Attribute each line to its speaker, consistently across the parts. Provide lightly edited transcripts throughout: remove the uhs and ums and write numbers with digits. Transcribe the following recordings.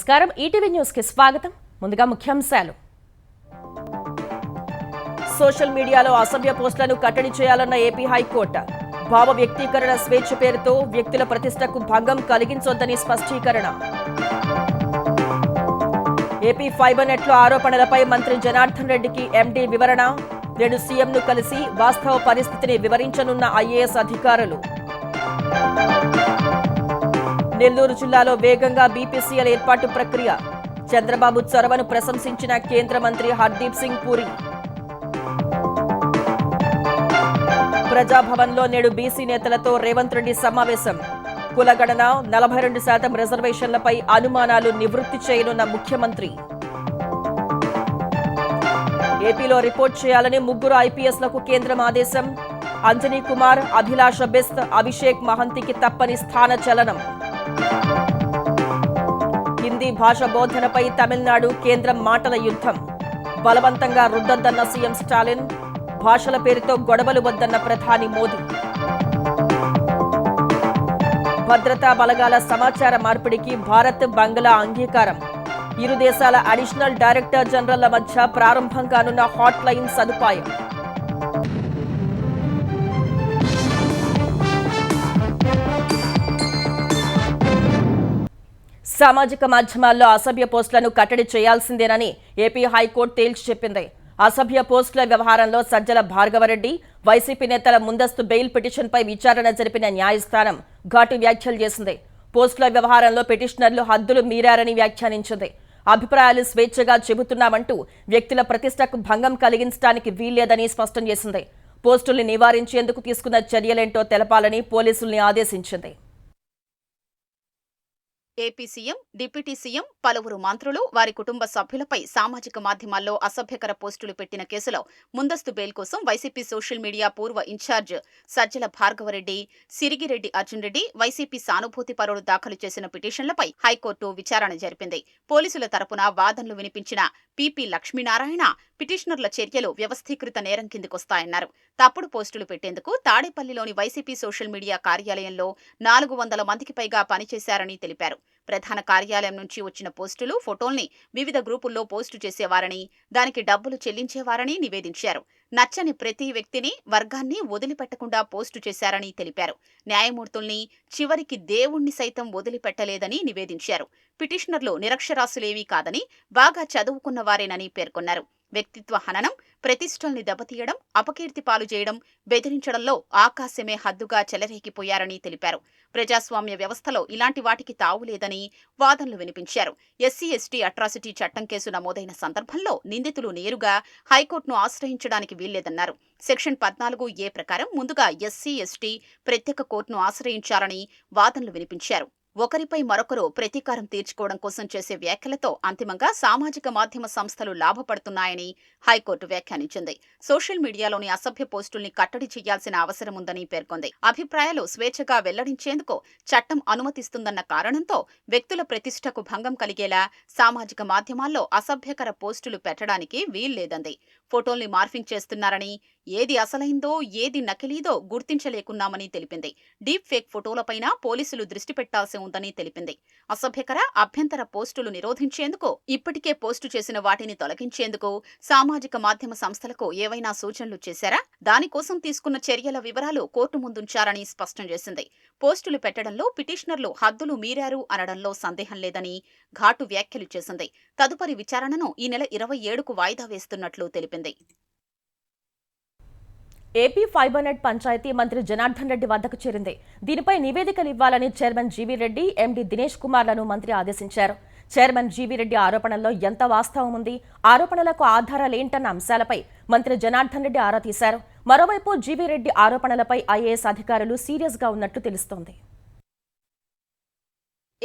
Speaker 1: నమస్కారం ETV news కి స్వాగతం. ముందుగా ముఖ్యాంశాలు. సోషల్ మీడియాలో అసభ్య పోస్టులను కట్టడి చేయాలన్న ఏపీ హైకోర్టు. భావ వ్యక్తీకరణ స్వేచ్ఛ పేరుతో వ్యక్తుల ప్రతిష్టకు భంగం కలిగించొద్దని స్పష్టీకరణ. ఏపీ ఫైబర్ నెట్లో ఆరోపణలపై మంత్రి జనార్దన్ రెడ్డికి ఎండీ వివరణ. నేడు సీఎంను కలిసి వాస్తవ పరిస్థితిని వివరించనున్న ఐఏఎస్ అధికారులు. నెల్లూరు జిల్లాలో వేగంగా బీపీసీఎల్ ఏర్పాటు ప్రక్రియ. చంద్రబాబు చొరవను ప్రశంసించిన కేంద్ర మంత్రి హర్దీప్ సింగ్ పూరి. ప్రజాభవన్లో నేడు బీసీ నేతలతో రేవంత్ రెడ్డి సమావేశం. కులగణన 42% రిజర్వేషన్లపై అనుమానాలు నివృత్తి చేయనున్న ముఖ్యమంత్రి. ఏపీలో రిపోర్ట్ చేయాలని 3 ఐపీఎస్లకు కేంద్రం ఆదేశం. అంజనీ కుమార్, అభిలాష బెస్ట్, అభిషేక్ మహంతికి తప్పని స్థాన చలనం. హిందీ భాష బోధనపై తమిళనాడు కేంద్రం మాటల యుద్ధం. బలవంతంగా రుద్దొద్దన్న సీఎం స్టాలిన్. భాషల పేరుతో గొడవలు వద్దన్న ప్రధాని మోదీ. భద్రతా బలగాల సమాచార మార్పిడికి భారత్, బంగ్లా అంగీకారం. ఇరు దేశాల అడిషనల్ డైరెక్టర్ జనరల్ల మధ్య ప్రారంభం కానున్న హాట్ లైన్ సదుపాయం. సామాజిక మాధ్యమాల్లో అసభ్య పోస్టులను కట్టడి చేయాల్సిందేనని ఏపీ హైకోర్టు తేల్చి చెప్పింది. అసభ్య పోస్టుల వ్యవహారంలో సజ్జల భార్గవరెడ్డి, వైసీపీ నేతల ముందస్తు బెయిల్ పిటిషన్పై విచారణ జరిపిన న్యాయస్థానం ఘాటు వ్యాఖ్యలు చేసింది. పోస్టుల వ్యవహారంలో పిటిషనర్లు హద్దులు మీరారని వ్యాఖ్యానించింది. అభిప్రాయాలు స్వేచ్ఛగా చెబుతున్నామంటూ వ్యక్తుల ప్రతిష్టకు భంగం కలిగించడానికి వీల్లేదని స్పష్టం చేసింది. పోస్టుల్ని నివారించేందుకు తీసుకున్న చర్యలేంటో తెలపాలని పోలీసుల్ని ఆదేశించింది.
Speaker 2: ఏపీ సీఎం, డిప్యూటీ సీఎం, పలువురు మంత్రులు, వారి కుటుంబ సభ్యులపై సామాజిక మాధ్యమాల్లో అసభ్యకర పోస్టులు పెట్టిన కేసులో ముందస్తు బెయిల్ కోసం వైసీపీ సోషల్ మీడియా పూర్వ ఇన్ఛార్జ్ సజ్జల భార్గవరెడ్డి, సిరిగిరెడ్డి అర్జున్ రెడ్డి, వైసీపీ సానుభూతి పరులు దాఖలు చేసిన పిటిషన్లపై హైకోర్టు విచారణ జరిపింది. పోలీసుల తరపున వాదనలు వినిపించిన పీపీ లక్ష్మీనారాయణ పిటిషనర్ల చర్యలు వ్యవస్థీకృత నేరం కిందికొస్తాయన్నారు. తప్పుడు పోస్టులు పెట్టేందుకు తాడేపల్లిలోని వైసీపీ సోషల్ మీడియా కార్యాలయంలో 400 మందికి పైగా పనిచేశారని తెలిపారు. ప్రధాన కార్యాలయం నుంచి వచ్చిన పోస్టులు, ఫోటోల్ని వివిధ గ్రూపుల్లో పోస్టు చేసేవారని, దానికి డబ్బులు చెల్లించేవారని నివేదించారు. నచ్చని ప్రతి వ్యక్తిని, వర్గాన్ని వదిలిపెట్టకుండా పోస్టు చేశారని తెలిపారు. న్యాయమూర్తుల్ని, చివరికి దేవుణ్ణి సైతం వదిలిపెట్టలేదని నివేదించారు. పిటిషనర్లు నిరక్షరాస్యులేవీ కాదని, బాగా చదువుకున్న వారేనని పేర్కొన్నారు. వ్యక్తిత్వ హననం, ప్రతిష్టల్ని దెబ్బతీయడం, అపకీర్తి పాలు చేయడం, బెదిరించడంలో ఆకాశమే హద్దుగా చెలరేగిపోయారని తెలిపారు. ప్రజాస్వామ్య వ్యవస్థలో ఇలాంటి వాటికి తావులేదని వాదనలు వినిపించారు. ఎస్సీ ఎస్టీ అట్రాసిటీ చట్టం కేసు నమోదైన సందర్భంలో నిందితులు నేరుగా హైకోర్టును ఆశ్రయించడానికి వీల్లేదన్నారు. సెక్షన్ 14A ప్రకారం ముందుగా ఎస్సీ ఎస్టీ ప్రత్యేక కోర్టును ఆశ్రయించారని వాదనలు వినిపించారు. ఒకరిపై మరొకరు ప్రతీకారం తీర్చుకోవడం కోసం చేసే వ్యాఖ్యలతో అంతిమంగా సామాజిక మాధ్యమ సంస్థలు లాభపడుతున్నాయని హైకోర్టు వ్యాఖ్యానించింది. సోషల్ మీడియాలోని అసభ్య పోస్టుల్ని కట్టడి చేయాల్సిన అవసరం ఉందని పేర్కొంది. అభిప్రాయాలు స్వేచ్ఛగా వెల్లడించేందుకు చట్టం అనుమతిస్తుందన్న కారణంతో వ్యక్తుల ప్రతిష్టకు భంగం కలిగేలా సామాజిక మాధ్యమాల్లో అసభ్యకర పోస్టులు పెట్టడానికి వీల్లేదంది. ఫోటోల్ని మార్ఫింగ్ చేస్తున్నారని, ఏది అసలైందో ఏది నకిలీదో గుర్తించలేకున్నామని తెలిపింది. డీప్ ఫేక్ ఫోటోలపైన పోలీసులు దృష్టి పెట్టాల్సి ఉందని తెలిపింది. అసభ్యకర, అభ్యంతర పోస్టులు నిరోధించేందుకు, ఇప్పటికే పోస్టు చేసిన వాటిని తొలగించేందుకు సామాజిక మాధ్యమ సంస్థలకు ఏవైనా సూచనలు చేశారా? దానికోసం తీసుకున్న చర్యల వివరాలు కోర్టు ముందుంచారని స్పష్టం చేసింది. పోస్టులు పెట్టడంలో పిటిషనర్లు హద్దులు మీరారు అనడంలో సందేహం లేదని ఘాటు వ్యాఖ్యలు చేసింది. తదుపరి విచారణను ఈ నెల 27కు వాయిదా వేస్తున్నట్లు తెలిపింది.
Speaker 1: ఏపీ ఫైబర్ నెట్ పంచాయతీ మంత్రి జనార్దన్ రెడ్డి వద్దకు చేరింది. దీనిపై నివేదికలు ఇవ్వాలని chairman GV Reddy, MD Dinesh కుమార్లను మంత్రి ఆదేశించారు. చైర్మన్ జీవీ రెడ్డి ఆరోపణల్లో ఎంత వాస్తవం ఉంది, ఆరోపణలకు ఆధారాలేంటన్న అంశాలపై మంత్రి జనార్దన్ రెడ్డి ఆరా తీశారు. మరోవైపు జీవీ రెడ్డి ఆరోపణలపై ఐఏఎస్ అధికారులు సీరియస్గా ఉన్నట్టు తెలుస్తోంది.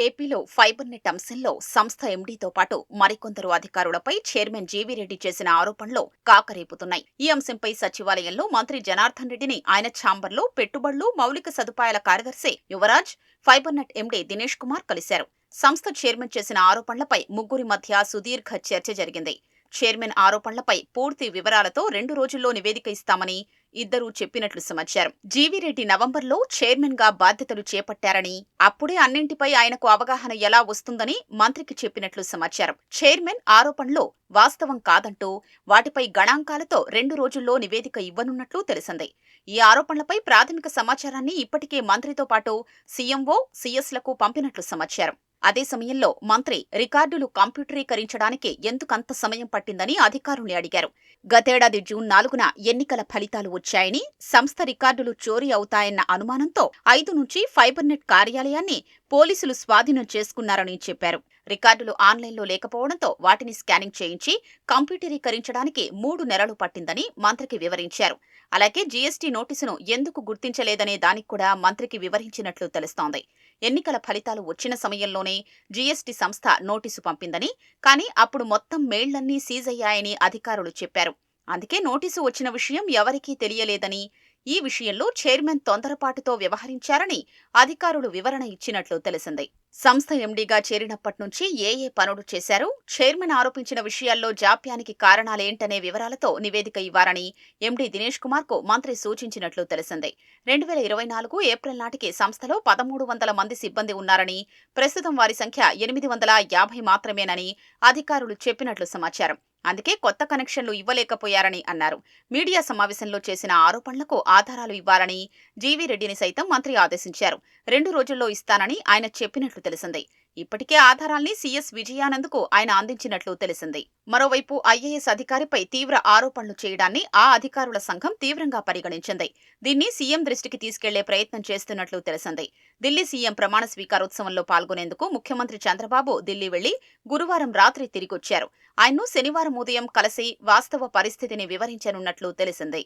Speaker 2: ఏపీలో ఫైబర్ నెట్ అంశంలో సంస్థ ఎండీతో పాటు మరికొందరు అధికారులపై చైర్మన్ జీవీ రెడ్డి చేసిన ఆరోపణలు కాకరేపుతున్నాయి. ఈ అంశంపై సచివాలయంలో మంత్రి జనార్దన్ రెడ్డిని ఆయన ఛాంబర్లో పెట్టుబడులు, మౌలిక సదుపాయాల కార్యదర్శి Yuvraj, fibre net MD Dinesh Kumar కలిశారు. సంస్థ చైర్మన్ చేసిన ఆరోపణలపై ముగ్గురి మధ్య సుదీర్ఘ చర్చ జరిగింది. చైర్మన్ ఆరోపణలపై పూర్తి వివరాలతో 2 రోజుల్లో నివేదిక ఇస్తామని ఇద్దరూ చెప్పినట్లు సమాచారం. జీవీరెడ్డి నవంబర్లో చైర్మన్ గా బాధ్యతలు చేపట్టారని, అప్పుడే అన్నింటిపై ఆయనకు అవగాహన ఎలా వస్తుందని మంత్రికి చెప్పినట్లు సమాచారం. చైర్మన్ ఆరోపణలు వాస్తవం కాదంటూ వాటిపై గణాంకాలతో 2 రోజుల్లో నివేదిక ఇవ్వనున్నట్లు తెలిసింది. ఈ ఆరోపణలపై ప్రాథమిక సమాచారాన్ని ఇప్పటికే మంత్రితో పాటు సీఎంఓ, సీఎస్లకు పంపినట్లు సమాచారం. అదే సమయంలో మంత్రి రికార్డులు కంప్యూటరీకరించడానికి ఎందుకంత సమయం పట్టిందని అధికారుల్ని అడిగారు. గతేడాది జూన్ 4న ఎన్నికల ఫలితాలు వచ్చాయని, సంస్థ రికార్డులు చోరీ అవుతాయన్న అనుమానంతో 5 నుంచి ఫైబర్నెట్ కార్యాలయాన్ని పోలీసులు స్వాధీనం చేసుకున్నారని చెప్పారు. రికార్డులు ఆన్లైన్లో లేకపోవడంతో వాటిని స్కానింగ్ చేయించి కంప్యూటరీకరించడానికి 3 నెలలు పట్టిందని మంత్రికి వివరించారు. అలాగే జీఎస్టీ నోటీసును ఎందుకు గుర్తించలేదనే దానికి కూడా మంత్రికి వివరించినట్లు తెలుస్తోంది. ఎన్నికల ఫలితాలు వచ్చిన సమయంలోనే జీఎస్టీ సంస్థ నోటీసు పంపిందని, కానీ అప్పుడు మొత్తం మెయిళ్లన్నీ సీజ్ అయ్యాయని అధికారులు చెప్పారు. అందుకే నోటీసు వచ్చిన విషయం ఎవరికీ తెలియలేదని, ఈ విషయంలో చైర్మన్ తొందరపాటుతో వ్యవహరించారని అధికారులు వివరణ ఇచ్చినట్లు తెలిసింది. సంస్థ ఎండీగా చేరినప్పటి నుంచి ఏ పనులు చేశారో, చైర్మన్ ఆరోపించిన విషయాల్లో జాప్యానికి కారణాలేంటనే వివరాలతో నివేదిక ఇవ్వాలని ఎండీ దినేష్ కుమార్ కు మంత్రి సూచించినట్లు తెలిసింది. 2024 ఏప్రిల్ నాటికి సంస్థలో 1300 మంది సిబ్బంది ఉన్నారని, ప్రస్తుతం వారి సంఖ్య 850 మాత్రమేనని అధికారులు చెప్పినట్లు సమాచారం. అందుకే కొత్త కనెక్షన్లు ఇవ్వలేకపోయారని అన్నారు. మీడియా సమావేశంలో చేసిన ఆరోపణలకు ఆధారాలు ఇవ్వాలని జీవీరెడ్డిని సైతం మంత్రి ఆదేశించారు. 2 రోజుల్లో ఇస్తానని ఆయన చెప్పినట్లు తెలిసింది. ఇప్పటికే ఆధారాల్ని సీఎస్ విజయానంద్కు ఆయన అందించినట్లు తెలిసింది. మరోవైపు ఐఏఎస్ అధికారిపై తీవ్ర ఆరోపణలు చేయడాన్ని ఆ అధికారుల సంఘం తీవ్రంగా పరిగణించింది. దీన్ని సీఎం దృష్టికి తీసుకెళ్లే ప్రయత్నం చేస్తున్నట్లు తెలిసింది. ఢిల్లీ సీఎం ప్రమాణ స్వీకారోత్సవంలో పాల్గొనేందుకు ముఖ్యమంత్రి చంద్రబాబు ఢిల్లీ వెళ్లి గురువారం రాత్రి తిరిగొచ్చారు. ఆయన్ను శనివారం ఉదయం కలిసి వాస్తవ పరిస్థితిని వివరించనున్నట్లు తెలిసింది.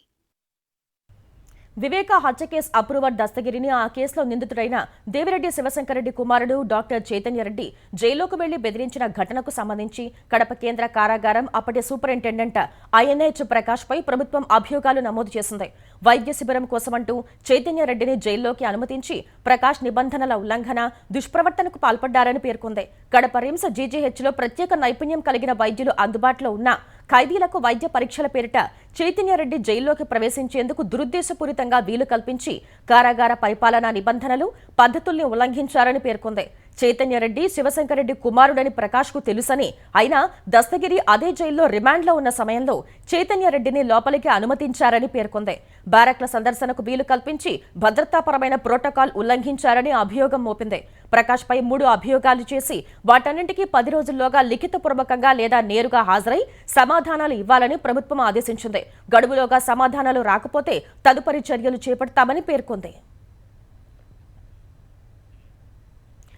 Speaker 1: వివేక హత్య కేసు అప్రూవర్ దస్తగిరిని, ఆ కేసులో నిందితుడైన దేవిరెడ్డి శివశంకరెడ్డి కుమారుడు డాక్టర్ చైతన్యరెడ్డి జైల్లోకి వెళ్లి బెదిరించిన ఘటనకు సంబంధించి కడప కేంద్ర కారాగారం అప్పటి సూపరింటెండెంట్ ఐఎన్హెచ్ ప్రకాష్ పై ప్రభుత్వం అభియోగాలు నమోదు చేసింది. వైద్య శిబిరం కోసమంటూ చైతన్యరెడ్డిని జైల్లోకి అనుమతించి ప్రకాష్ నిబంధనల ఉల్లంఘన, దుష్ప్రవర్తనకు పాల్పడ్డారని పేర్కొంది. కడప రిమ్స్ జీజీహెచ్లో ప్రత్యేక నైపుణ్యం కలిగిన వైద్యులు అందుబాటులో ఉన్న ఖైదీలకు వైద్య పరీక్షల పేరిట చైతన్యరెడ్డి జైల్లోకి ప్రవేశించేందుకు దురుద్దేశపూరితంగా వీలు కల్పించి కారాగార పరిపాలనా నిబంధనలు, పద్ధతుల్ని ఉల్లంఘించారని పేర్కొంది. చైతన్యరెడ్డి శివశంకరెడ్డి కుమారుడని ప్రకాష్కు తెలుసని, అయినా దస్తగిరి అదే జైల్లో రిమాండ్లో ఉన్న సమయంలో చైతన్యరెడ్డిని లోపలికి అనుమతించారని పేర్కొంది. బ్యారక్ల సందర్శనకు వీలు కల్పించి భద్రతాపరమైన ప్రోటోకాల్ ఉల్లంఘించారని అభియోగం మోపింది. ప్రకాష్పై 3 అభియోగాలు చేసి వాటన్నింటికీ 10 రోజుల్లోగా లిఖితపూర్వకంగా లేదా నేరుగా హాజరై సమాధానాలు ఇవ్వాలని ప్రభుత్వం ఆదేశించింది. గడువులోగా సమాధానాలు రాకపోతే తదుపరి చర్యలు చేపడతామని పేర్కొంది.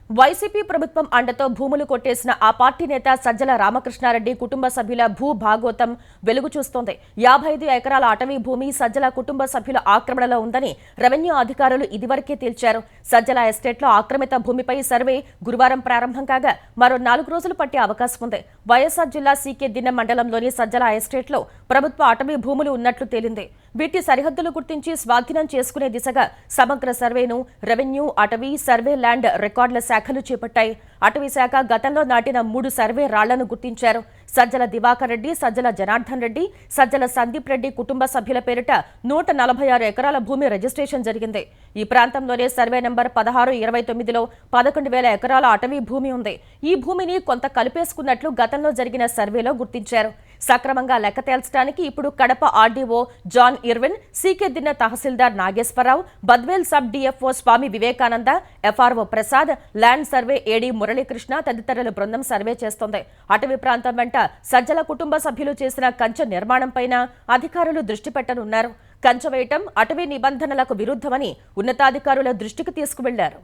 Speaker 1: వైసీపీ ప్రభుత్వం అండతో భూములు కొట్టేసిన ఆ పార్టీ నేత సజ్జల రామకృష్ణారెడ్డి కుటుంబ సభ్యుల భూ భాగోతం వెలుగు చూస్తోంది. 55 ఎకరాల అటవీ భూమి సజ్జల కుటుంబ సభ్యుల ఆక్రమణలో ఉందని రెవెన్యూ అధికారులు ఇదివరకే తేల్చారు. సజ్జల ఎస్టేట్లో ఆక్రమిత భూమిపై సర్వే గురువారం ప్రారంభం కాగా మరో 4 రోజులు పట్టే అవకాశం ఉంది. వైఎస్ఆర్ జిల్లా సీకే దిన్నె మండలంలోని సజ్జల ఎస్టేట్లో ప్రభుత్వ అటవీ భూములు ఉన్నట్లు తేలింది. వీటి సరిహద్దులు గుర్తించి స్వాధీనం చేసుకునే దిశగా సమగ్ర సర్వేను రెవెన్యూ, అటవీ, సర్వే ల్యాండ్ రికార్డుల శాఖలు చేపట్టాయి. అటవీ శాఖ గతంలో నాటిన 3 సర్వే రాళ్లను గుర్తించారు. సజ్జల దివాకర్ రెడ్డి, సజ్జల జనార్దన్ రెడ్డి, సజ్జల సందీప్ రెడ్డి కుటుంబ సభ్యుల పేరిట 146 ఎకరాల భూమి రిజిస్ట్రేషన్ జరిగింది. ఈ ప్రాంతంలోనే సర్వే నంబర్ 1629లో 11,000 ఎకరాల అటవీ భూమి ఉంది. ఈ భూమిని కొంత కలిపేసుకున్నట్లు గతంలో జరిగిన సర్వేలో గుర్తించారు. సక్రమంగా లెక్క తేల్చడానికి ఇప్పుడు Kadapa RDO John Irwin, CK Dinne tahsildar Nageswara Rao, Badvel sub DFO Swami Vivekananda, FRO Prasad, land survey AD Muralikrishna తదితరుల బృందం సర్వే చేస్తోంది. అటవీ ప్రాంతం వెంట సజ్జల కుటుంబ సభ్యులు చేసిన కంచె నిర్మాణంపైన అధికారులు దృష్టి పెట్టనున్నారు. కంచె వేయటం అటవీ నిబంధనలకు విరుద్ధమని ఉన్నతాధికారుల దృష్టికి తీసుకువెళ్లారు.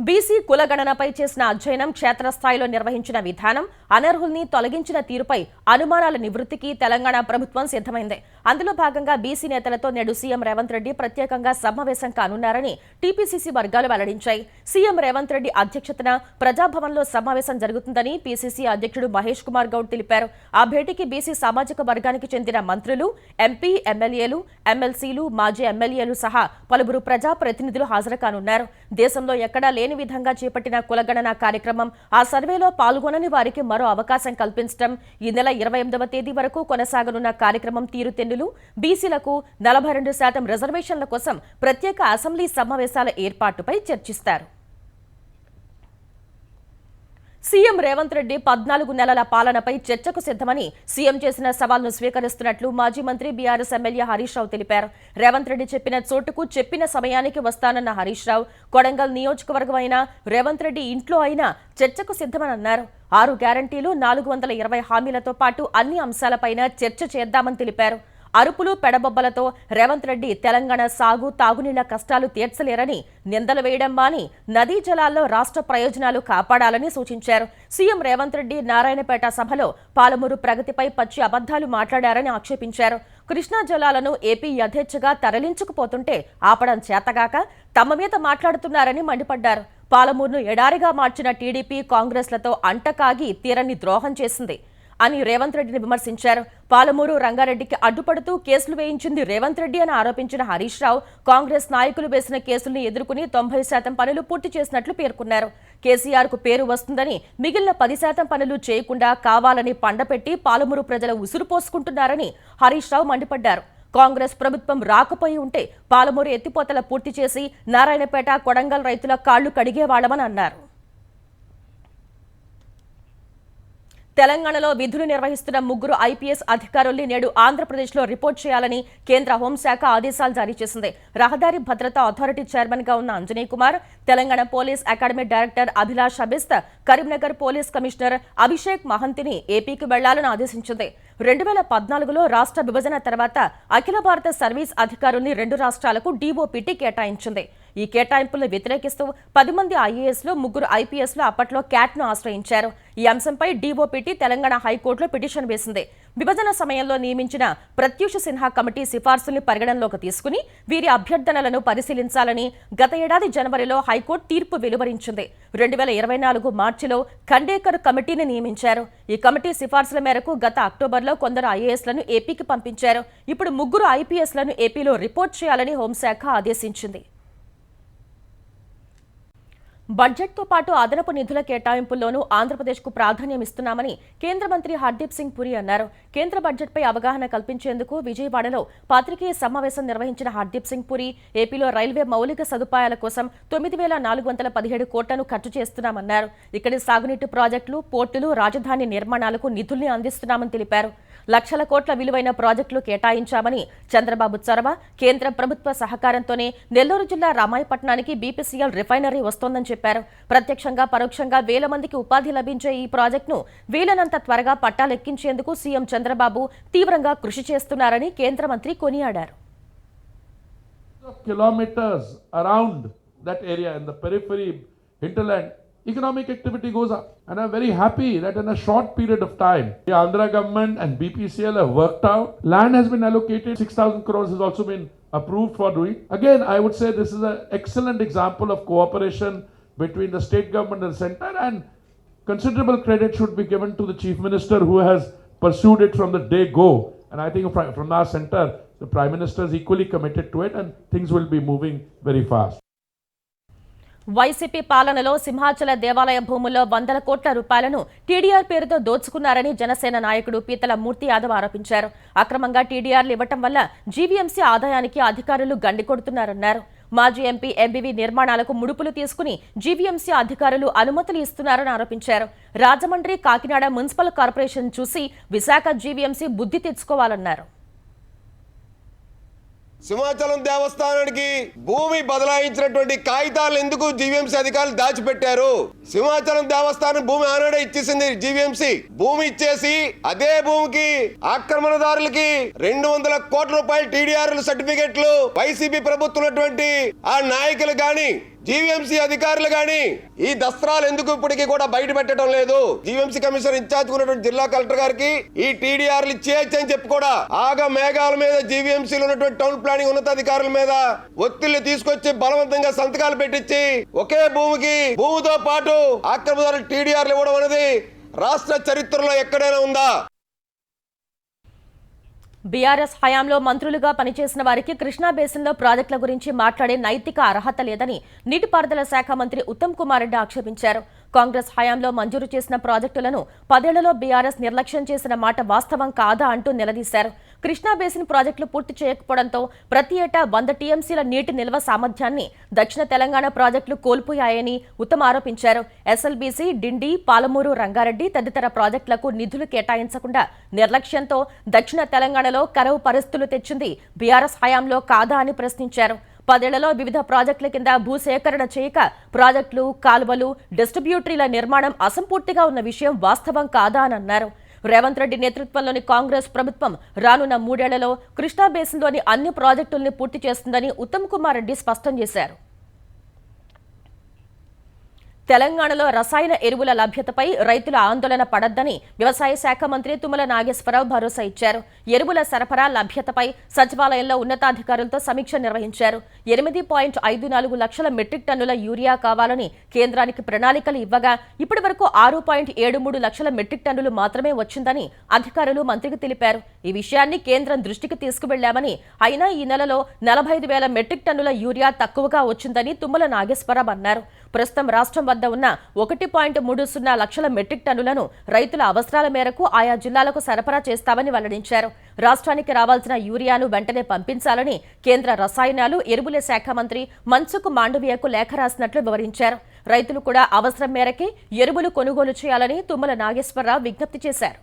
Speaker 1: బీసీ కులగణనపై చేసిన అధ్యయనం, క్షేత్రస్థాయిలో నిర్వహించిన విధానం, అనర్హుల్ని తొలగించిన తీరుపై అనుమానాల నివృత్తికి తెలంగాణ ప్రభుత్వం సిద్ధమైంది. అందులో భాగంగా బీసీ నేతలతో నేడు సీఎం రేవంత్ రెడ్డి ప్రత్యేకంగా సమావేశం కానున్నారని టీపీసీసీ వర్గాలు వెల్లడించాయి. సీఎం రేవంత్ రెడ్డి అధ్యక్షతన ప్రజాభవన్లో సమావేశం జరుగుతుందని పీసీసీ అధ్యక్షుడు మహేష్ కుమార్ గౌడ్ తెలిపారు. ఆ భేటీకి బీసీ సామాజిక వర్గానికి చెందిన మంత్రులు, ఎంపీ, ఎమ్మెల్యేలు, ఎమ్మెల్సీలు, మాజీ ఎమ్మెల్యేలు సహా పలువురు ప్రజాప్రతినిధులు హాజరు కానున్నారు. దేశంలో ఎక్కడా లేని లేని విధంగా చేపట్టిన కులగణన కార్యక్రమం, ఆ సర్వేలో పాల్గొనని వారికి మరో అవకాశం కల్పించడం, ఈ నెల 28వ తేదీ వరకు కొనసాగనున్న కార్యక్రమం తీరుతెన్నులు, బీసీలకు 42% రిజర్వేషన్ల కోసం ప్రత్యేక అసెంబ్లీ సమావేశాల ఏర్పాటుపై చర్చిస్తారు. సీఎం రేవంత్ రెడ్డి 14 నెలల పాలనపై చర్చకు సిద్ధమని సీఎం చేసిన సవాల్ను స్వీకరిస్తున్నట్లు మాజీ మంత్రి బీఆర్ఎస్ ఎమ్మెల్యే హరీష్ రావు తెలిపారు. రేవంత్ రెడ్డి చెప్పిన చోటుకు చెప్పిన సమయానికి వస్తానన్న హరీష్ రావు, కొడంగల్ నియోజకవర్గం అయినా రేవంత్ రెడ్డి ఇంట్లో అయినా చర్చకు సిద్ధమని అన్నారు. 6 గ్యారంటీలు, 420 హామీలతో పాటు అన్ని అంశాలపైన చర్చ చేద్దామని తెలిపారు. అరుపులు పెడబొబ్బలతో రేవంత్ రెడ్డి తెలంగాణ సాగు, తాగునీళ్ల కష్టాలు తీర్చలేరని నిందలు వేయడం మాని నదీ జలాల్లో రాష్ట్ర ప్రయోజనాలు కాపాడాలని సూచించారు. సీఎం రేవంత్ రెడ్డి నారాయణపేట సభలో పాలమూరు ప్రగతిపై పచ్చి అబద్ధాలు మాట్లాడారని ఆక్షేపించారు. కృష్ణా జలాలను ఏపీ యథేచ్ఛగా తరలించుకుపోతుంటే ఆపడం చేతగాక తమ మీద మాట్లాడుతున్నారని మండిపడ్డారు. పాలమూరును ఎడారిగా మార్చిన టీడీపీ, కాంగ్రెస్లతో అంటకాగి తీరని ద్రోహం చేసింది అని రేవంత్ రెడ్డిని విమర్శించారు. పాలమూరు రంగారెడ్డికి అడ్డుపడుతూ కేసులు వేయించింది రేవంత్ రెడ్డి అని ఆరోపించిన హరీష్ రావు, కాంగ్రెస్ నాయకులు వేసిన కేసుల్ని ఎదుర్కొని 90% పనులు పూర్తి చేసినట్లు పేర్కొన్నారు. కేసీఆర్ కు పేరు వస్తుందని మిగిలిన 10% పనులు చేయకుండా కావాలని పండపెట్టి పాలమూరు ప్రజల ఉసురు పోసుకుంటున్నారని హరీష్ రావు మండిపడ్డారు. కాంగ్రెస్ ప్రభుత్వం రాకపోయి ఉంటే పాలమూరు ఎత్తిపోతల పూర్తి చేసి నారాయణపేట, కొడంగల్ రైతుల కాళ్లు కడిగేవాళ్లమని అన్నారు. తెలంగాణలో విధులు నిర్వహిస్తున్న 3 ఐపీఎస్ అధికారుల్ని నేడు ఆంధ్రప్రదేశ్లో రిపోర్ట్ చేయాలని కేంద్ర హోంశాఖ ఆదేశాలు జారీ చేసింది. రహదారి భద్రతా అథారిటీ చైర్మన్ గా ఉన్న Anjani Kumar, Telangana police academy director Abhilash Abisht, Karimnagar police commissioner Abhishek మహంతిని ఏపీకి వెళ్లాలని ఆదేశించింది. 2014లో రాష్ట్ర విభజన తర్వాత అఖిల భారత సర్వీస్ అధికారుల్ని 2 రాష్ట్రాలకు డీఓపీటీ కేటాయించింది. ఈ కేటాయింపులను వ్యతిరేకిస్తూ 10 మంది ఐఏఎస్లు, 3 ఐపీఎస్లు అప్పట్లో క్యాట్ను ఆశ్రయించారు. ఈ అంశంపై డీఓపీటీ తెలంగాణ హైకోర్టులో పిటిషన్ వేసింది. విభజన సమయంలో నియమించిన ప్రత్యూష్ సిన్హా కమిటీ సిఫార్సుల్ని పరిగణనలోకి తీసుకుని వీరి అభ్యర్థనలను పరిశీలించాలని గత ఏడాది జనవరిలో హైకోర్టు తీర్పు వెలువరించింది. 2024 మార్చిలో ఖండేకర్ కమిటీని నియమించారు. ఈ కమిటీ సిఫార్సుల మేరకు గత అక్టోబర్లో కొందరు ఐఏఎస్లను ఏపీకి పంపించారు. ఇప్పుడు 3 ఐపీఎస్లను ఏపీలో రిపోర్ట్ చేయాలని హోంశాఖ ఆదేశించింది. బడ్జెట్తో పాటు అదనపు నిధుల కేటాయింపుల్లోనూ ఆంధ్రప్రదేశ్కు ప్రాధాన్యం ఇస్తున్నామని కేంద్ర మంత్రి హర్దీప్ సింగ్ పురి అన్నారు. కేంద్ర బడ్జెట్పై అవగాహన కల్పించేందుకు విజయవాడలో పాత్రికేయ సమావేశం నిర్వహించిన హర్దీప్ సింగ్ పురి ఏపీలో రైల్వే మౌలిక సదుపాయాల కోసం 9,417 కోట్లను ఖర్చు చేస్తున్నామన్నారు. ఇక్కడి సాగునీటి ప్రాజెక్టులు, పోర్టులు, రాజధాని నిర్మాణాలకు నిధుల్ని అందిస్తున్నామని తెలిపారు. లక్షల కోట్ల విలువైన ప్రాజెక్టులు కేటాయించామని, చంద్రబాబు చొరవ, కేంద్ర ప్రభుత్వ సహకారంతోనే నెల్లూరు జిల్లా రామాయపట్నానికి బీపీసీఎల్ రిఫైనరీ వస్తోందని చెప్పారు. ప్రత్యక్షంగా, పరోక్షంగా వేల మందికి ఉపాధి లభించే ఈ ప్రాజెక్టును వీలైనంత త్వరగా పట్టాలెక్కించేందుకు సీఎం చంద్రబాబు తీవ్రంగా కృషి చేస్తున్నారని కేంద్ర మంత్రి కొనియాడారు.
Speaker 3: Kilometers around that area in the periphery, hinterland, economic activity goes up. And I'm very happy that in a short period of time, the Andhra government and BPCL have worked out. Land has been allocated, 6,000 crores has also been approved for doing. Again, I would say this is an excellent example of cooperation between the state government and the center, and considerable credit should be given to the Chief Minister who has pursued it from the day go. And I think from our center, the Prime Minister is equally committed to it and things will be moving very fast.
Speaker 1: YCP పాలనలో సింహాచల దేవాలయ భూముల్లో 100 కోట్ల రూపాయలను TDR పేరుతో దోచుకున్నారని జనసేన నాయకుడు పీతల మూర్తి యాదవ్ ఆరోపించారు. అక్రమంగా టీడీఆర్లు ఇవ్వటం వల్ల జీవీఎంసీ ఆదాయానికి అధికారులు గండికొడుతున్నారన్నారు. మాజీ ఎంపీ ఎంబీవీ నిర్మాణాలకు ముడుపులు తీసుకుని జీవీఎంసీ అధికారులు అనుమతులు ఇస్తున్నారని ఆరోపించారు. రాజమండ్రి, కాకినాడ మున్సిపల్ కార్పొరేషన్ చూసి విశాఖ జీవీఎంసీ బుద్ధి తెచ్చుకోవాలన్నారు.
Speaker 4: సింహాచలం దేవస్థానానికి భూమి బదలాయించినటువంటి కాగితాలు ఎందుకు జీవీఎంసీ అధికారులు దాచిపెట్టారు? సింహాచలం దేవస్థానం భూమి ఆనాడే ఇచ్చేసింది జీవీఎంసీ. భూమి ఇచ్చేసి అదే భూమికి ఆక్రమణదారులకి 200 కోట్ల రూపాయలు టీడీఆర్లు సర్టిఫికెట్లు వైసీపీ ప్రభుత్వం ఉన్నటువంటి ఆ నాయకులు గాని, జీవీఎంసీ అధికారులు గాని ఈ దస్త్రాలు ఎందుకు ఇప్పటికీ కూడా బయట పెట్టడం లేదు? జీవీఎంసీ కమిషనర్ ఇన్ఛార్జ్ ఉన్నటువంటి జిల్లా కలెక్టర్ గారికి ఈ టీడీఆర్లు ఇచ్చేయచ్చు అని చెప్పి కూడా ఆగ మేఘాల మీద జీవీఎంసీలో ఉన్నటువంటి టౌన్ ప్లానింగ్ ఉన్నతాధికారుల మీద ఒత్తిళ్లు తీసుకొచ్చి బలవంతంగా సంతకాలు పెట్టించి ఒకే భూమితో పాటు ఆక్రమణదారులు టీడీఆర్లు ఇవ్వడం అనేది రాష్ట్ర చరిత్రలో ఎక్కడైనా ఉందా?
Speaker 1: బీఆర్ఎస్ హయాంలో మంత్రులుగా పనిచేసిన వారికి కృష్ణా బేసిన్లో ప్రాజెక్టుల గురించి మాట్లాడే నైతిక అర్హత లేదని నీటిపారుదల శాఖ మంత్రి ఉత్తమ్ కుమార్ రెడ్డి ఆక్షేపించారు. కాంగ్రెస్ హయాంలో మంజూరు చేసిన ప్రాజెక్టులను 10 ఏళ్లలో బీఆర్ఎస్ నిర్లక్ష్యం చేసిన మాట వాస్తవం కాదా అంటూ నిలదీశారు. కృష్ణా బేసిన్ ప్రాజెక్టులు పూర్తి చేయకపోవడంతో ప్రతి ఏటా 100 టీఎంసీల నీటి నిల్వ సామర్థ్యాన్ని దక్షిణ తెలంగాణ ప్రాజెక్టులు కోల్పోయాయని ఉత్తమ్ ఆరోపించారు. ఎస్ఎల్బీసీ, డిండి, పాలమూరు, రంగారెడ్డి తదితర ప్రాజెక్టులకు నిధులు కేటాయించకుండా నిర్లక్ష్యంతో దక్షిణ తెలంగాణలో కరువు పరిస్థితులు తెచ్చింది బీఆర్ఎస్ హయాంలో కాదా అని ప్రశ్నించారు. 10 ఏళ్లలో వివిధ ప్రాజెక్టుల కింద భూసేకరణ చేయక ప్రాజెక్టులు, కాలువలు, డిస్ట్రిబ్యూటరీల నిర్మాణం అసంపూర్తిగా ఉన్న విషయం వాస్తవం కాదా అని అన్నారు. రేవంత్ రెడ్డి నేతృత్వంలోని కాంగ్రెస్ ప్రభుత్వం రానున్న 3 ఏళ్లలో కృష్ణా బేసిన్లోని అన్ని ప్రాజెక్టుల్ని పూర్తి చేస్తుందని ఉత్తమ్ కుమార్ రెడ్డి స్పష్టం చేశారు. తెలంగాణలో రసాయన ఎరువుల లభ్యతపై రైతుల ఆందోళన పడొద్దని వ్యవసాయ శాఖ మంత్రి తుమ్మల నాగేశ్వరరావు భరోసా ఇచ్చారు. ఎరువుల సరఫరా లభ్యతపై సచివాలయంలో ఉన్నతాధికారులతో సమీక్ష నిర్వహించారు. 8.54 లక్షల మెట్రిక్ టన్నుల యూరియా కావాలని కేంద్రానికి ప్రణాళికలు ఇవ్వగా ఇప్పటి వరకు 6.73 లక్షల మెట్రిక్ టన్నులు మాత్రమే వచ్చిందని అధికారులు మంత్రికి తెలిపారు. ఈ విషయాన్ని కేంద్రం దృష్టికి తీసుకువెళ్లామని, అయినా ఈ నెలలో 45,000 మెట్రిక్ టన్నుల యూరియా తక్కువగా వచ్చిందని తుమ్మల నాగేశ్వరరావు అన్నారు. ప్రస్తుతం రాష్ట్రం వద్ద ఉన్న 1.30 లక్షల మెట్రిక్ టన్నులను రైతుల అవసరాల మేరకు ఆయా జిల్లాలకు సరఫరా చేస్తామని వెల్లడించారు. రాష్ట్రానికి రావాల్సిన యూరియాను వెంటనే పంపించాలని కేంద్ర రసాయనాలు, ఎరువుల శాఖ మంత్రి మన్సుఖ్ మాండవీయకు లేఖ రాసినట్లు వివరించారు. రైతులు కూడా అవసరం మేరకే ఎరువులు కొనుగోలు చేయాలని తుమ్మల నాగేశ్వరరావు విజ్ఞప్తి చేశారు.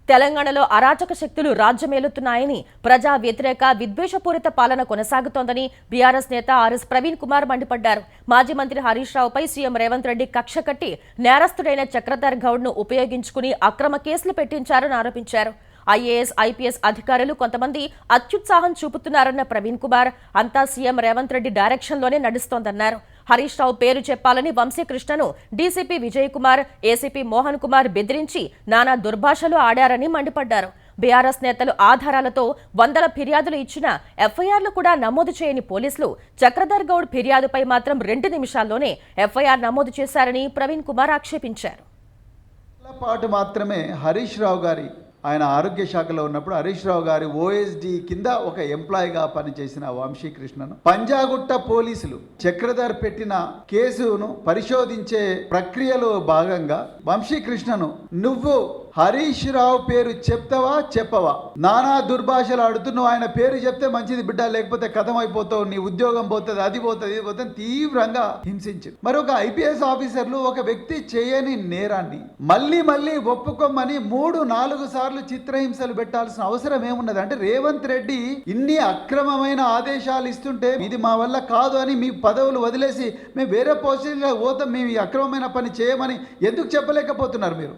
Speaker 1: తెలంగాణలో అరాచక శక్తులు రాజ్యమేలుతున్నాయని, ప్రజా వ్యతిరేక విద్వేషపూరిత పాలన కొనసాగుతోందని బీఆర్ఎస్ నేత ఆర్ఎస్ ప్రవీణ్ కుమార్ మండిపడ్డారు. మాజీ మంత్రి హరీష్ రావుపై సీఎం రేవంత్ రెడ్డి కక్ష కట్టి నేరస్తుడైన చక్రధర్ గౌడ్ను ఉపయోగించుకుని అక్రమ కేసులు పెట్టించారని ఆరోపించారు. ఐఏఎస్, ఐపీఎస్ అధికారులు కొంతమంది అత్యుత్సాహం చూపుతున్నారన్న ప్రవీణ్ కుమార్ అంతా సీఎం రేవంత్ రెడ్డి డైరెక్షన్లోనే నడుస్తోందన్నారు. హరీష్ రావు పేరు చెప్పాలని వంశీకృష్ణను డీసీపీ విజయ్ కుమార్, ఏసీపీ మోహన్ కుమార్ బెదిరించి నానా దుర్భాషలు ఆడారని మండిపడ్డారు. బీఆర్ఎస్ నేతలు ఆధారాలతో 100 ఫిర్యాదులు ఇచ్చినా ఎఫ్ఐఆర్లు కూడా నమోదు చేయని పోలీసులు చక్రధర్ గౌడ్ ఫిర్యాదుపై మాత్రం 2 నిమిషాల్లోనే ఎఫ్ఐఆర్ నమోదు చేశారని ప్రవీణ్ కుమార్ ఆక్షేపించారు.
Speaker 5: పాటు మాత్రమే హరీష్ రావు గారి ఆయన ఆరోగ్య శాఖలో ఉన్నప్పుడు హరీష్ రావు గారి ఓఎస్డి కింద ఒక ఎంప్లాయీగా పనిచేసిన వంశీకృష్ణను పంజాగుట్ట పోలీసులు చక్రధర్ పెట్టిన కేసును పరిశోధించే ప్రక్రియలో భాగంగా వంశీకృష్ణను నువ్వు హరీష్ రావు పేరు చెప్తావా చెప్పవా, నానా దుర్భాషలు ఆడుతూ నువ్వు ఆయన పేరు చెప్తే మంచిది బిడ్డ, లేకపోతే కథం అయిపోతావు, నీ ఉద్యోగం పోతుంది, అది పోతుంది, ఇది పోతుంది, తీవ్రంగా హింసించింది. మరొక ఐపీఎస్ ఆఫీసర్లు ఒక వ్యక్తి చేయని నేరాన్ని మళ్ళీ మళ్ళీ ఒప్పుకోమని 3-4 సార్లు చిత్రహింసలు పెట్టాల్సిన అవసరం ఏమున్నది? అంటే రేవంత్ రెడ్డి ఇన్ని అక్రమమైన ఆదేశాలు ఇస్తుంటే ఇది మా వల్ల కాదు అని మీ పదవులు వదిలేసి మేము వేరే పోస్టులో పోతాం, మేము ఈ అక్రమమైన పని చేయమని ఎందుకు చెప్పలేకపోతున్నారు మీరు?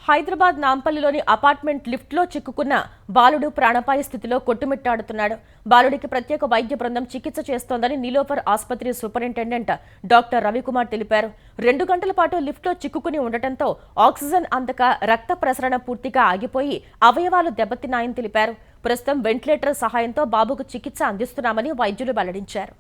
Speaker 1: హైదరాబాద్ నాంపల్లిలోని అపార్ట్మెంట్ లిఫ్ట్లో చిక్కుకున్న బాలుడు ప్రాణాపాయ స్థితిలో కొట్టుమిట్టాడుతున్నాడు. బాలుడికి ప్రత్యేక వైద్య బృందం చికిత్స చేస్తోందని నీలోఫర్ ఆసుపత్రి సూపరింటెండెంట్ డాక్టర్ రవికుమార్ తెలిపారు. 2 గంటల పాటు లిఫ్ట్లో చిక్కుకుని ఉండటంతో ఆక్సిజన్ అందక రక్త ప్రసరణ పూర్తిగా ఆగిపోయి అవయవాలు దెబ్బతిన్నాయని తెలిపారు. ప్రస్తుతం వెంటిలేటర్ సహాయంతో బాబుకు చికిత్స అందిస్తున్నామని వైద్యులు వెల్లడించారు.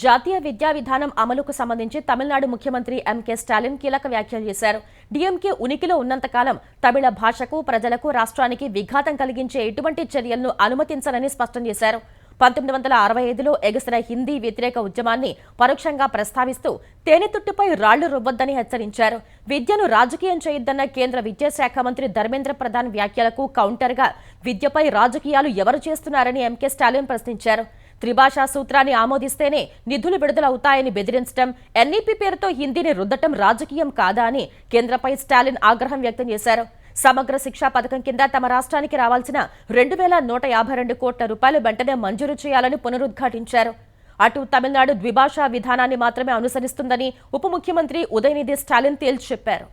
Speaker 1: జాతీయ విద్యా విధానం అమలుకు సంబంధించి తమిళనాడు ముఖ్యమంత్రి ఎంకే స్టాలిన్ కీలక వ్యాఖ్యలు చేశారు. డీఎంకే ఉనికిలో ఉన్నంతకాలం తమిళ భాషకు, ప్రజలకు, రాష్ట్రానికి విఘాతం కలిగించే ఎటువంటి చర్యలను అనుమతించనని స్పష్టం చేశారు. 1965లో ఎగసిన హిందీ వ్యతిరేక ఉద్యమాన్ని పరోక్షంగా ప్రస్తావిస్తూ తేనెతుట్టుపై రాళ్లు రువ్వొద్దని హెచ్చరించారు. విద్యను రాజకీయం చేయొద్దన్న కేంద్ర విద్యాశాఖ మంత్రి ధర్మేంద్ర ప్రధాన్ వ్యాఖ్యలకు కౌంటర్గా విద్యపై రాజకీయాలు ఎవరు చేస్తున్నారని ఎంకే స్టాలిన్ ప్రశ్నించారు. త్రిభాషా సూత్రాన్ని ఆమోదిస్తేనే నిధులు విడుదలవుతాయని బెదిరించడం, ఎన్ఈపీ పేరుతో హిందీని రుద్దటం రాజకీయం కాదా అని కేంద్రంపై స్టాలిన్ ఆగ్రహం వ్యక్తం చేశారు. సమగ్ర శిక్షా పథకం కింద తమ రాష్ట్రానికి రావాల్సిన 2,152 కోట్ల రూపాయలు వెంటనే మంజూరు చేయాలని పునరుద్ఘాటించారు. అటు తమిళనాడు ద్విభాషా విధానాన్ని మాత్రమే అనుసరిస్తుందని ఉప ముఖ్యమంత్రి ఉదయనిధి స్టాలిన్ తేల్చి చెప్పారు.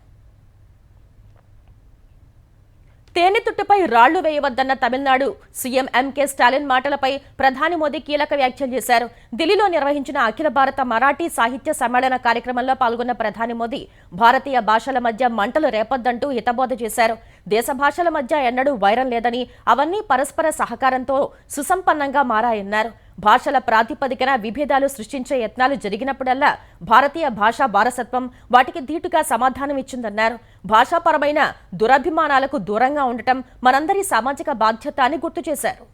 Speaker 1: తేనెతుట్టుపై రాళ్లు వేయవద్దన్న తమిళనాడు సీఎం ఎంకే స్టాలిన్ మాటలపై ప్రధాని మోదీ కీలక వ్యాఖ్యలు చేశారు. ఢిల్లీలో నిర్వహించిన అఖిల భారత మరాఠీ సాహిత్య సమ్మేళన కార్యక్రమంలో పాల్గొన్న ప్రధాని మోదీ భారతీయ భాషల మధ్య మంటలు రేపొద్దంటూ హితబోధ చేశారు. దేశ భాషల మధ్య ఎన్నడూ వైరం లేదని, అవన్నీ పరస్పర సహకారంతో సుసంపన్నంగా మారాయన్నారు. భాషల ప్రాతిపదికన విభేదాలు సృష్టించే యత్నాలు జరిగినప్పుడల్లా భారతీయ భాషా వారసత్వం వాటికి ధీటుగా సమాధానం ఇచ్చిందన్నారు. భాషాపరమైన దురభిమానాలకు దూరంగా ఉండటం మనందరి సామాజిక బాధ్యత అని గుర్తు చేశారు.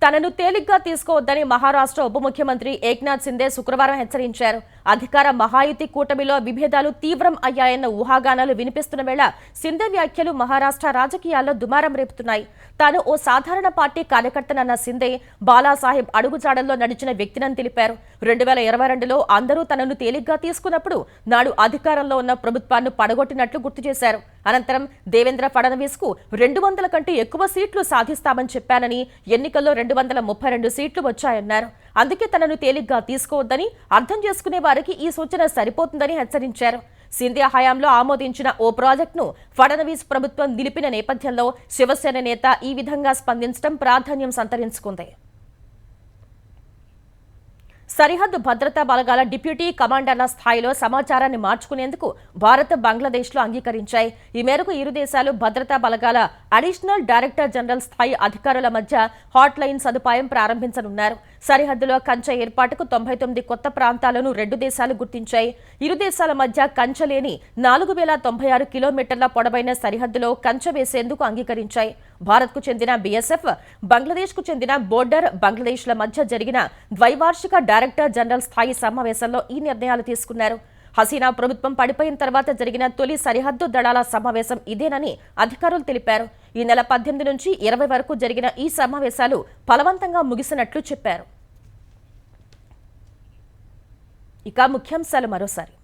Speaker 1: తనను తేలిగ్గా తీసుకోవద్దని మహారాష్ట్ర ఉప ముఖ్యమంత్రి ఏక్నాథ్ సిందే శుక్రవారం హెచ్చరించారు. అధికార మహాయుతి కూటమిలో విభేదాలు తీవ్రం అయ్యాయన్న ఊహాగానాలు వినిపిస్తున్న వేళ సిందే వ్యాఖ్యలు మహారాష్ట్ర రాజకీయాల్లో దుమారం రేపుతున్నాయి. తాను ఓ సాధారణ పార్టీ కార్యకర్తనన్న సిందే బాలాసాహెబ్ అడుగుజాడల్లో నడిచిన వ్యక్తినని తెలిపారు. 2022లో అందరూ తనను తేలిగ్గా తీసుకున్నప్పుడు నాడు అధికారంలో ఉన్న ప్రభుత్వాన్ని పడగొట్టినట్లు గుర్తు చేశారు. అనంతరం దేవేంద్ర ఫడ్నవీస్ కు 200 కంటే ఎక్కువ సీట్లు సాధిస్తామని చెప్పానని, ఎన్నికల్లో 232 సీట్లు వచ్చాయన్నారు. అందుకే తనను తేలిగ్గా తీసుకోవద్దని, అర్థం చేసుకునే వారికి ఈ సూచన సరిపోతుందని హెచ్చరించారు. సింధియా హయాంలో ఆమోదించిన ఓ ప్రాజెక్టును ఫడ్నవీస్ ప్రభుత్వం నిలిపిన నేపథ్యంలో శివసేన నేత ఈ విధంగా స్పందించడం ప్రాధాన్యం సంతరించుకుంది. సరిహద్దు భద్రతా బలగాల డిప్యూటీ కమాండర్ల స్థాయిలో సమాచారాన్ని మార్చుకునేందుకు భారత్, బంగ్లాదేశ్లు అంగీకరించాయి. ఈ మేరకు ఇరు దేశాలు భద్రతా బలగాల అడిషనల్ డైరెక్టర్ జనరల్ స్థాయి అధికారుల మధ్య హాట్ లైన్ సదుపాయం ప్రారంభించనున్నారు. సరిహద్దులో కంచె ఏర్పాటుకు 99 కొత్త ప్రాంతాలను 2 దేశాలు గుర్తించాయి. ఇరు దేశాల మధ్య కంచె లేని 4096 కిలోమీటర్ల పొడవైన సరిహద్దులో కంచె వేసేందుకు అంగీకరించాయి. భారత్కు చెందిన బీఎస్ఎఫ్, బంగ్లాదేశ్కు చెందిన బోర్డర్ బంగ్లాదేశ్ల మధ్య జరిగిన ద్వైవార్షిక డైరెక్టర్ జనరల్ స్థాయి సమావేశంలో ఈ నిర్ణయాలు తీసుకున్నారు. హసీనా ప్రభుత్వం పడిపోయిన తర్వాత జరిగిన తొలి సరిహద్దు దళాల సమావేశం ఇదేనని అధికారులు తెలిపారు. ఈ నెల 18 నుంచి 20 వరకు జరిగిన ఈ సమావేశాలు ఫలవంతంగా ముగిసినట్లు చెప్పారు. ఇక ముఖ్యాంశాలు మరోసారి.